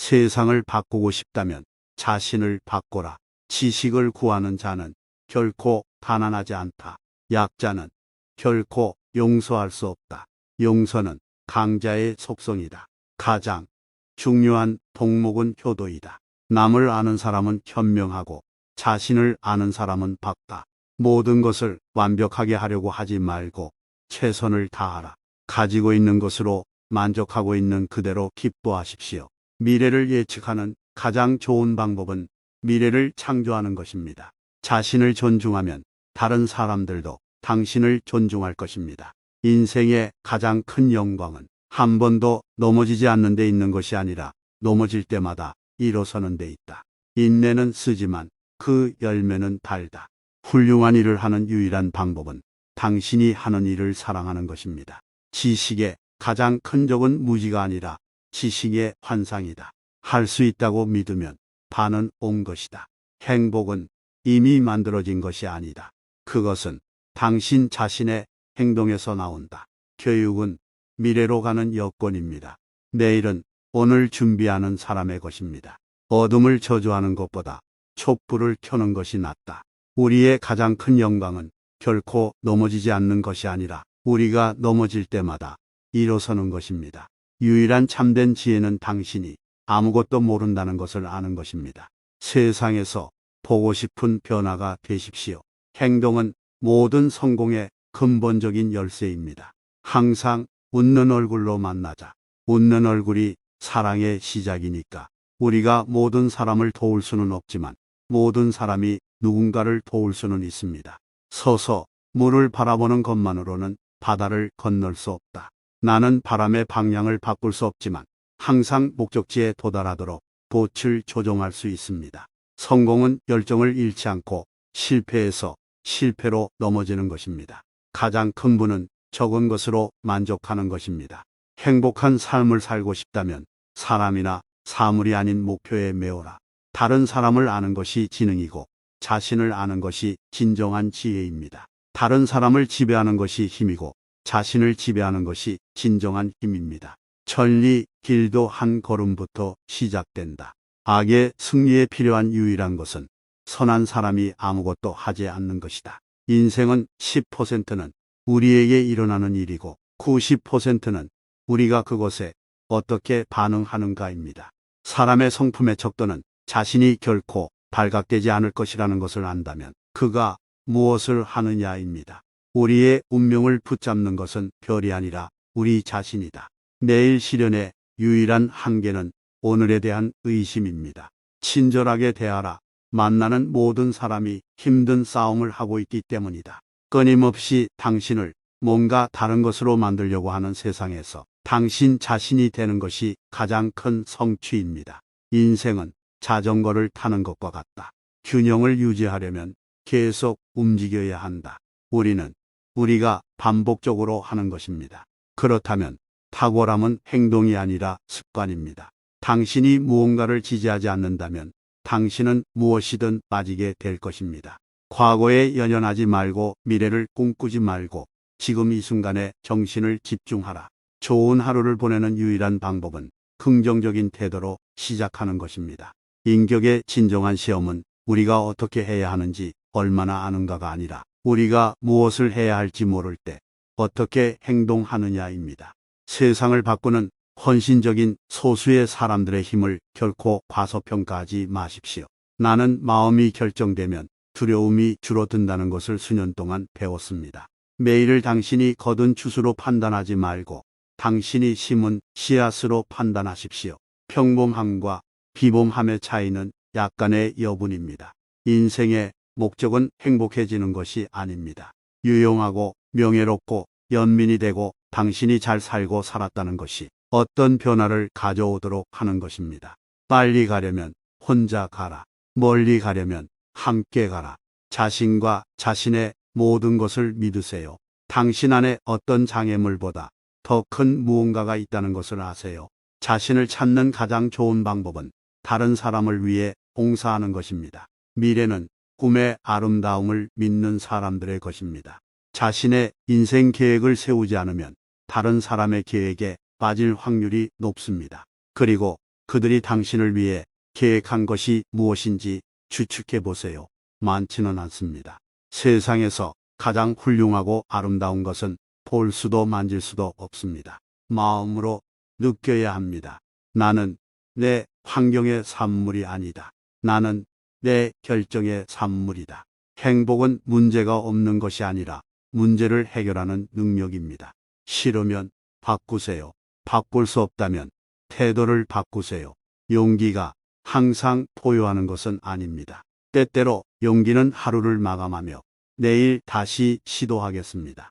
세상을 바꾸고 싶다면 자신을 바꿔라. 지식을 구하는 자는 결코 가난하지 않다. 약자는 결코 용서할 수 없다. 용서는 강자의 속성이다. 가장 중요한 덕목은 효도이다. 남을 아는 사람은 현명하고 자신을 아는 사람은 밝다. 모든 것을 완벽하게 하려고 하지 말고 최선을 다하라. 가지고 있는 것으로 만족하고 있는 그대로 기뻐하십시오. 미래를 예측하는 가장 좋은 방법은 미래를 창조하는 것입니다. 자신을 존중하면 다른 사람들도 당신을 존중할 것입니다. 인생의 가장 큰 영광은 한 번도 넘어지지 않는 데 있는 것이 아니라 넘어질 때마다 일어서는 데 있다. 인내는 쓰지만 그 열매는 달다. 훌륭한 일을 하는 유일한 방법은 당신이 하는 일을 사랑하는 것입니다. 지식의 가장 큰 적은 무지가 아니라 지식의 환상이다. 할 수 있다고 믿으면 반은 온 것이다. 행복은 이미 만들어진 것이 아니다. 그것은 당신 자신의 행동에서 나온다. 교육은 미래로 가는 여권입니다. 내일은 오늘 준비하는 사람의 것입니다. 어둠을 저주하는 것보다 촛불을 켜는 것이 낫다. 우리의 가장 큰 영광은 결코 넘어지지 않는 것이 아니라 우리가 넘어질 때마다 일어서는 것입니다. 유일한 참된 지혜는 당신이 아무것도 모른다는 것을 아는 것입니다. 세상에서 보고 싶은 변화가 되십시오. 행동은 모든 성공의 근본적인 열쇠입니다. 항상 웃는 얼굴로 만나자. 웃는 얼굴이 사랑의 시작이니까. 우리가 모든 사람을 도울 수는 없지만 모든 사람이 누군가를 도울 수는 있습니다. 서서 물을 바라보는 것만으로는 바다를 건널 수 없다. 나는 바람의 방향을 바꿀 수 없지만 항상 목적지에 도달하도록 돛을 조종할 수 있습니다. 성공은 열정을 잃지 않고 실패에서 실패로 넘어지는 것입니다. 가장 큰 분은 적은 것으로 만족하는 것입니다. 행복한 삶을 살고 싶다면 사람이나 사물이 아닌 목표에 매어라. 다른 사람을 아는 것이 지능이고 자신을 아는 것이 진정한 지혜입니다. 다른 사람을 지배하는 것이 힘이고 자신을 지배하는 것이 진정한 힘입니다. 천리 길도 한 걸음부터 시작된다. 악의 승리에 필요한 유일한 것은 선한 사람이 아무것도 하지 않는 것이다. 인생은 10%는 우리에게 일어나는 일이고 90%는 우리가 그것에 어떻게 반응하는가입니다. 사람의 성품의 척도는 자신이 결코 발각되지 않을 것이라는 것을 안다면 그가 무엇을 하느냐입니다. 우리의 운명을 붙잡는 것은 별이 아니라 우리 자신이다. 내일 실현의 유일한 한계는 오늘에 대한 의심입니다. 친절하게 대하라. 만나는 모든 사람이 힘든 싸움을 하고 있기 때문이다. 끊임없이 당신을 뭔가 다른 것으로 만들려고 하는 세상에서 당신 자신이 되는 것이 가장 큰 성취입니다. 인생은 자전거를 타는 것과 같다. 균형을 유지하려면 계속 움직여야 한다. 우리는 우리가 반복적으로 하는 것입니다. 그렇다면 탁월함은 행동이 아니라 습관입니다. 당신이 무언가를 지지하지 않는다면 당신은 무엇이든 빠지게 될 것입니다. 과거에 연연하지 말고 미래를 꿈꾸지 말고 지금 이 순간에 정신을 집중하라. 좋은 하루를 보내는 유일한 방법은 긍정적인 태도로 시작하는 것입니다. 인격의 진정한 시험은 우리가 어떻게 해야 하는지 얼마나 아는가가 아니라 우리가 무엇을 해야 할지 모를 때 어떻게 행동하느냐입니다. 세상을 바꾸는 헌신적인 소수의 사람들의 힘을 결코 과소평가하지 마십시오. 나는 마음이 결정되면 두려움이 줄어든다는 것을 수년 동안 배웠습니다. 매일을 당신이 거둔 추수로 판단하지 말고 당신이 심은 씨앗으로 판단하십시오. 평범함과 비범함의 차이는 약간의 여분입니다. 인생의 목적은 행복해지는 것이 아닙니다. 유용하고 명예롭고 연민이 되고 당신이 잘 살고 살았다는 것이 어떤 변화를 가져오도록 하는 것입니다. 빨리 가려면 혼자 가라. 멀리 가려면 함께 가라. 자신과 자신의 모든 것을 믿으세요. 당신 안에 어떤 장애물보다 더 큰 무언가가 있다는 것을 아세요. 자신을 찾는 가장 좋은 방법은 다른 사람을 위해 봉사하는 것입니다. 미래는 꿈의 아름다움을 믿는 사람들의 것입니다. 자신의 인생 계획을 세우지 않으면 다른 사람의 계획에 빠질 확률이 높습니다. 그리고 그들이 당신을 위해 계획한 것이 무엇인지 추측해 보세요. 많지는 않습니다. 세상에서 가장 훌륭하고 아름다운 것은 볼 수도 만질 수도 없습니다. 마음으로 느껴야 합니다. 나는 내 환경의 산물이 아니다. 나는 내 결정의 산물이다. 행복은 문제가 없는 것이 아니라 문제를 해결하는 능력입니다. 싫으면 바꾸세요. 바꿀 수 없다면 태도를 바꾸세요. 용기가 항상 포효하는 것은 아닙니다. 때때로 용기는 하루를 마감하며 내일 다시 시도하겠습니다.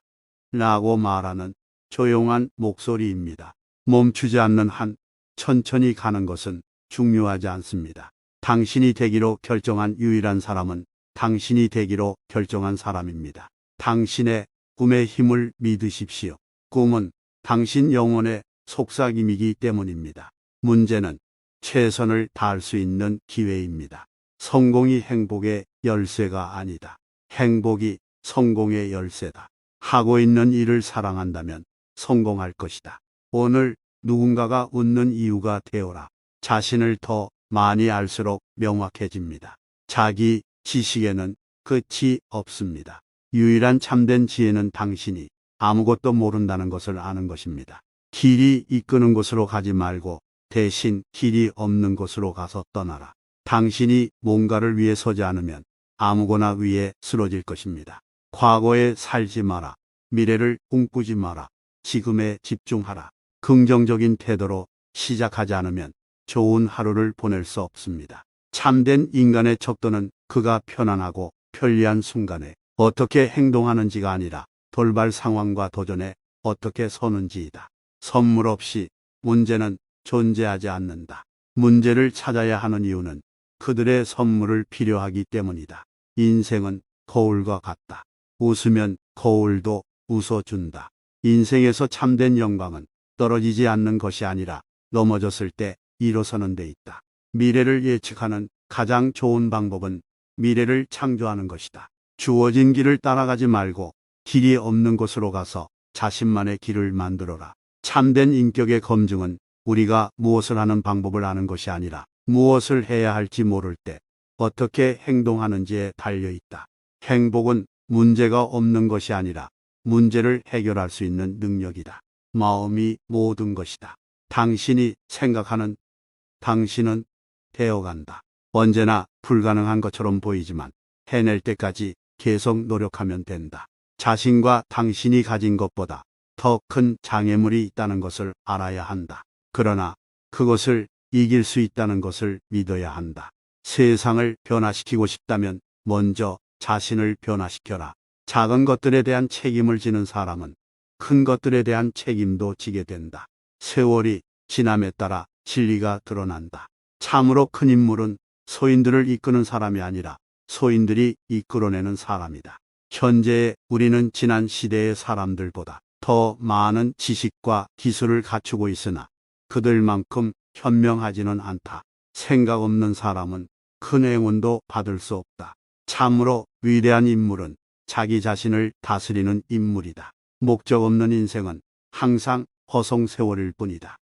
라고 말하는 조용한 목소리입니다. 멈추지 않는 한 천천히 가는 것은 중요하지 않습니다. 당신이 되기로 결정한 유일한 사람은 당신이 되기로 결정한 사람입니다. 당신의 꿈의 힘을 믿으십시오. 꿈은 당신 영혼의 속삭임이기 때문입니다. 문제는 최선을 다할 수 있는 기회입니다. 성공이 행복의 열쇠가 아니다. 행복이 성공의 열쇠다. 하고 있는 일을 사랑한다면 성공할 것이다. 오늘 누군가가 웃는 이유가 되어라. 자신을 더 많이 알수록 명확해집니다. 자기 지식에는 끝이 없습니다. 유일한 참된 지혜는 당신이 아무것도 모른다는 것을 아는 것입니다. 길이 이끄는 곳으로 가지 말고 대신 길이 없는 곳으로 가서 떠나라. 당신이 뭔가를 위해 서지 않으면 아무거나 위에 쓰러질 것입니다. 과거에 살지 마라. 미래를 꿈꾸지 마라. 지금에 집중하라. 긍정적인 태도로 시작하지 않으면 좋은 하루를 보낼 수 없습니다. 참된 인간의 척도는 그가 편안하고 편리한 순간에 어떻게 행동하는지가 아니라 돌발 상황과 도전에 어떻게 서는지이다. 선물 없이 문제는 존재하지 않는다. 문제를 찾아야 하는 이유는 그들의 선물을 필요하기 때문이다. 인생은 거울과 같다. 웃으면 거울도 웃어준다. 인생에서 참된 영광은 떨어지지 않는 것이 아니라 넘어졌을 때 일어서는 데 있다. 미래를 예측하는 가장 좋은 방법은 미래를 창조하는 것이다. 주어진 길을 따라가지 말고 길이 없는 곳으로 가서 자신만의 길을 만들어라. 참된 인격의 검증은 우리가 무엇을 하는 방법을 아는 것이 아니라 무엇을 해야 할지 모를 때 어떻게 행동하는지에 달려 있다. 행복은 문제가 없는 것이 아니라 문제를 해결할 수 있는 능력이다. 마음이 모든 것이다. 당신이 생각하는 당신은 되어간다. 언제나 불가능한 것처럼 보이지만 해낼 때까지 계속 노력하면 된다. 자신과 당신이 가진 것보다 더 큰 장애물이 있다는 것을 알아야 한다. 그러나 그것을 이길 수 있다는 것을 믿어야 한다. 세상을 변화시키고 싶다면 먼저 자신을 변화시켜라. 작은 것들에 대한 책임을 지는 사람은 큰 것들에 대한 책임도 지게 된다. 세월이 지남에 따라 진리가 드러난다. 참으로 큰 인물은 소인들을 이끄는 사람이 아니라 소인들이 이끌어내는 사람이다. 현재의 우리는 지난 시대의 사람들보다 더 많은 지식과 기술을 갖추고 있으나 그들만큼 현명하지는 않다. 생각 없는 사람은 큰 행운도 받을 수 없다. 참으로 위대한 인물은 자기 자신을 다스리는 인물이다. 목적 없는 인생은 항상 허송세월일 뿐이다.